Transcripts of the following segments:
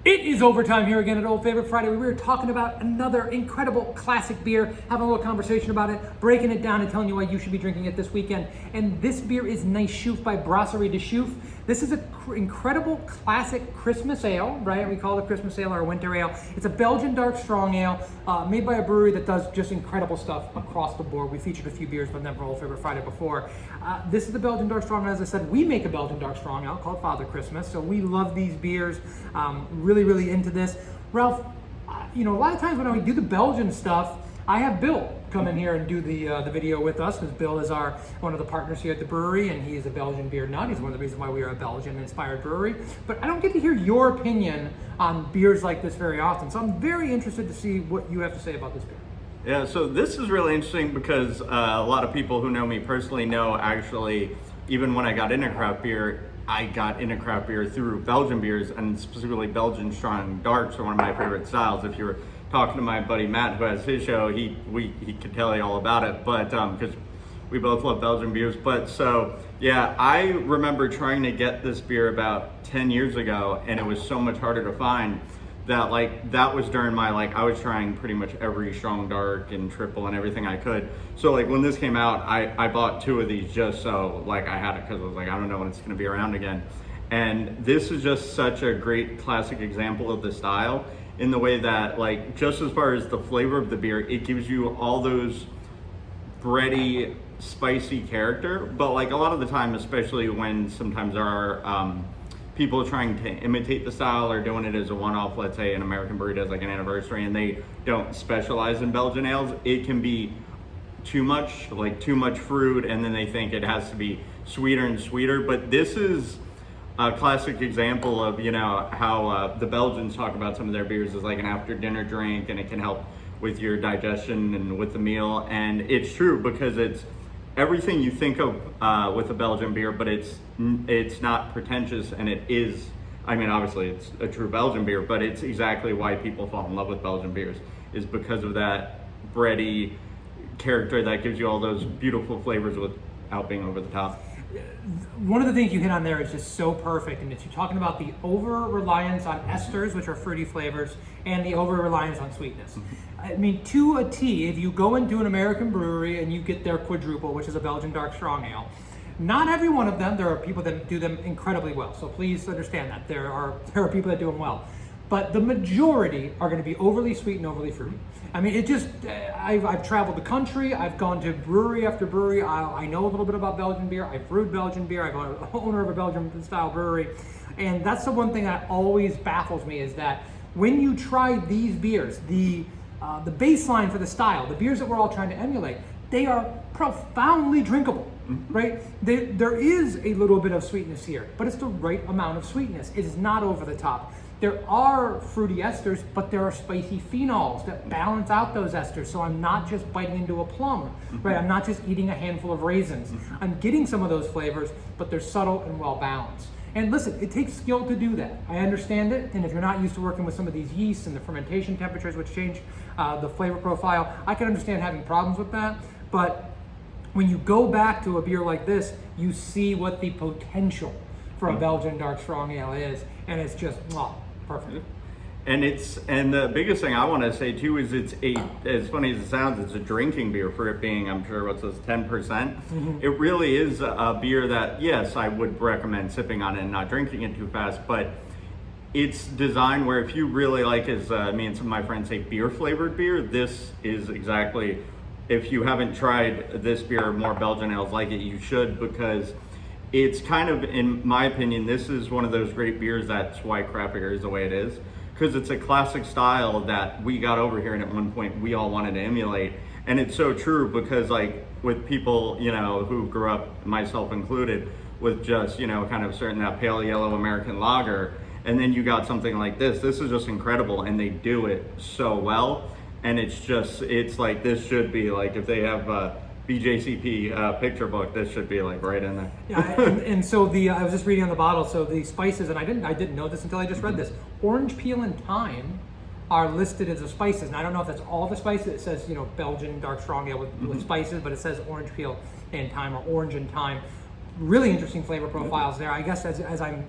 It is overtime here again at Old Favorite Friday. We were talking about another incredible classic beer, having a little conversation about it, breaking it down and telling you why you should be drinking it this weekend. And this beer is Nice Chouffe by Brasserie de Chouffe. This is an incredible classic Christmas ale, right? We call it Christmas ale or winter ale. It's a Belgian dark strong ale made by a brewery that does just incredible stuff across the board. We featured a few beers from them for Old Favorite Friday before. This is the Belgian dark strong ale. As I said, we make a Belgian dark strong ale called Father Christmas. So we love these beers. Really into this. Ralph, a lot of times when we do the Belgian stuff, I have Bill come in here and do the video with us, because Bill is one of the partners here at the brewery, and he is a Belgian beer nut. He's one of the reasons why we are a Belgian-inspired brewery. But I don't get to hear your opinion on beers like this very often, so I'm very interested to see what you have to say about this beer. Yeah, so this is really interesting because a lot of people who know me personally know, actually, even when I got into craft beer, I got into craft beer through Belgian beers, and specifically Belgian strong darks are one of my favorite styles. If you were talking to my buddy Matt, who has his show, he could tell you all about it, but because we both love Belgian beers. But so, yeah, I remember trying to get this beer about 10 years ago, and it was so much harder to find that was during my, I was trying pretty much every strong dark and triple and everything I could. So when this came out, I bought 2 of these just so I had it, because I was I don't know when it's going to be around again. And this is just such a great classic example of the style, in the way that just as far as the flavor of the beer, it gives you all those bready, spicy character, but a lot of the time, especially when sometimes there are people trying to imitate the style or doing it as a one-off, let's say an American brewery does an anniversary and they don't specialize in Belgian ales, it can be too much, too much fruit, and then they think it has to be sweeter and sweeter. But this is a classic example of how the Belgians talk about some of their beers as an after dinner drink, and it can help with your digestion and with the meal. And it's true, because it's everything you think of with a Belgian beer, but it's not pretentious, and it is, obviously it's a true Belgian beer, but it's exactly why people fall in love with Belgian beers, is because of that bready character that gives you all those beautiful flavors without being over the top. One of the things you hit on there is just so perfect, and it's you're talking about the over-reliance on esters, which are fruity flavors, and the over-reliance on sweetness. To a T, if you go into an American brewery and you get their quadruple, which is a Belgian dark strong ale, not every one of them, there are people that do them incredibly well, so please understand that. There are people that do them well. But the majority are going to be overly sweet and overly fruity. I've traveled the country, I've gone to brewery after brewery, I know a little bit about Belgian beer, I've brewed Belgian beer, I'm an owner of a Belgian style brewery, and that's the one thing that always baffles me, is that when you try these beers, the baseline for the style, the beers that we're all trying to emulate, they are profoundly drinkable, right? There is a little bit of sweetness here, but it's the right amount of sweetness. It is not over the top. There are fruity esters, but there are spicy phenols that balance out those esters. So I'm not just biting into a plum, right? I'm not just eating a handful of raisins. I'm getting some of those flavors, but they're subtle and well balanced. And listen, it takes skill to do that. I understand it. And if you're not used to working with some of these yeasts and the fermentation temperatures, which change the flavor profile, I can understand having problems with that. But when you go back to a beer like this, you see what the potential for a Belgian dark strong ale is. And it's just, perfect. And the biggest thing I want to say too is it's as funny as it sounds, it's a drinking beer, for it being, I'm sure, 10%. It really is a beer that, yes, I would recommend sipping on it and not drinking it too fast, but it's designed where if you really as me and some of my friends say, beer flavored beer, this is exactly, if you haven't tried this beer or more Belgian ales like it, you should, because it's kind of, in my opinion, this is one of those great beers that's why craft beer is the way it is, because it's a classic style that we got over here and at one point we all wanted to emulate. And it's so true, because with people, who grew up, myself included, with just, kind of certain that pale yellow American lager, and then you got something like this is just incredible, and they do it so well. And it's this should be if they have BJCP picture book, this should be right in there. Yeah, and so I was just reading on the bottle, so the spices, and I didn't know this until I just read this. Orange peel and thyme are listed as the spices, and I don't know if that's all the spices. It says Belgian dark strong ale with spices, but it says orange peel and thyme, or orange and thyme. Really interesting flavor profiles there. I guess as I'm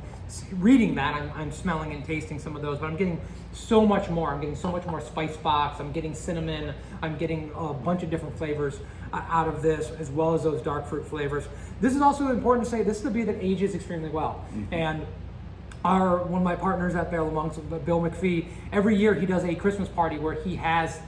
reading that, I'm smelling and tasting some of those, but I'm getting so much more. I'm getting so much more spice box. I'm getting cinnamon. I'm getting a bunch of different flavors out of this, as well as those dark fruit flavors. This is also important to say, this is a beer that ages extremely well. And one of my partners at Barrel Monks, Bill McPhee, every year he does a Christmas party where he has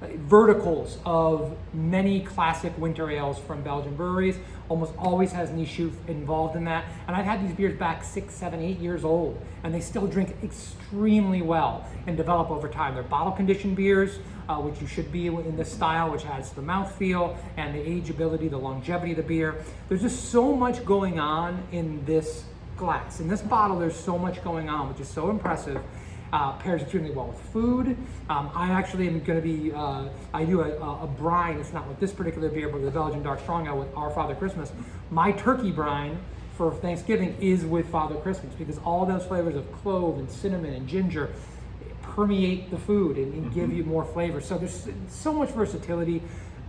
verticals of many classic winter ales from Belgian breweries. Almost always has Chouffe involved in that. And I've had these beers back 6, 7, 8 years old, and they still drink extremely well and develop over time. They're bottle conditioned beers, which you should be in this style, which adds to the mouthfeel and the ageability, the longevity of the beer. There's just so much going on in this glass. In this bottle, there's so much going on, which is so impressive. Pairs extremely well with food. I actually am going to be, I do a brine, it's not with this particular beer, but with the Belgian Dark Strong Ale with Our Father Christmas. My turkey brine for Thanksgiving is with Father Christmas, because all those flavors of clove and cinnamon and ginger permeate the food and give you more flavor. So there's so much versatility.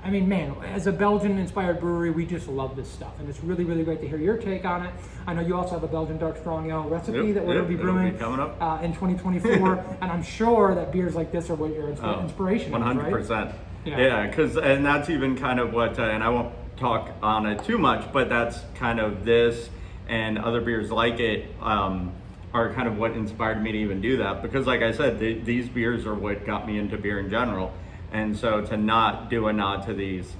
I mean, man, as a Belgian-inspired brewery, we just love this stuff, and it's really, really great to hear your take on it. I know you also have a Belgian Dark Strong Ale recipe that we're going to be brewing coming up in 2024, and I'm sure that beers like this are what your inspiration is, 100%. Right? Yeah, because and that's even kind of what, and I won't talk on it too much, but that's kind of this and other beers like it are kind of what inspired me to even do that. Because like I said, these beers are what got me into beer in general. And so to not do a nod to these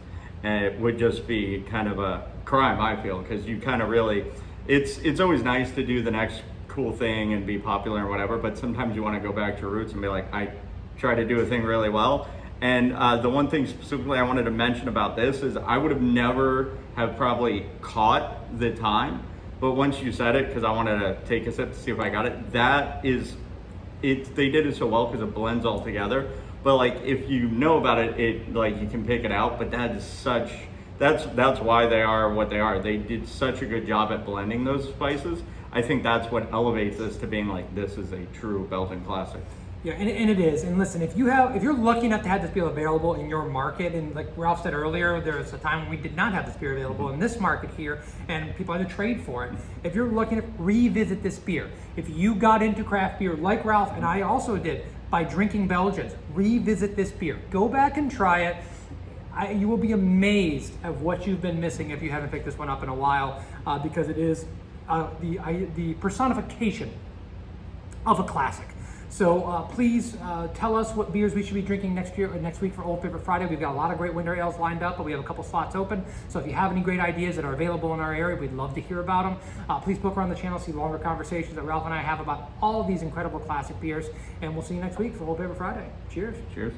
would just be kind of a crime, I feel, because you kind of really, it's always nice to do the next cool thing and be popular and whatever, but sometimes you want to go back to your roots and be like, I try to do a thing really well. And the one thing specifically I wanted to mention about this is I would have never have probably caught the time, but once you said it, because I wanted to take a sip to see if I got it, they did it so well because it blends all together. But like, if you know about it, like you can pick it out. But that's why they are what they are. They did such a good job at blending those spices. I think that's what elevates this to being like, this is a true Belgian classic. Yeah, and it is. And listen, if you're lucky enough to have this beer available in your market, and like Ralph said earlier, there was a time when we did not have this beer available in this market here, and people had to trade for it. If you're lucky enough, revisit this beer. If you got into craft beer like Ralph and I also did by drinking Belgians, revisit this beer. Go back and try it. You will be amazed at what you've been missing if you haven't picked this one up in a while, because it is the personification of a classic. So please tell us what beers we should be drinking next week for Old Favorite Friday. We've got a lot of great winter ales lined up, but we have a couple slots open. So if you have any great ideas that are available in our area, we'd love to hear about them. Please book around the channel, see longer conversations that Ralph and I have about all of these incredible classic beers. And we'll see you next week for Old Favorite Friday. Cheers. Cheers.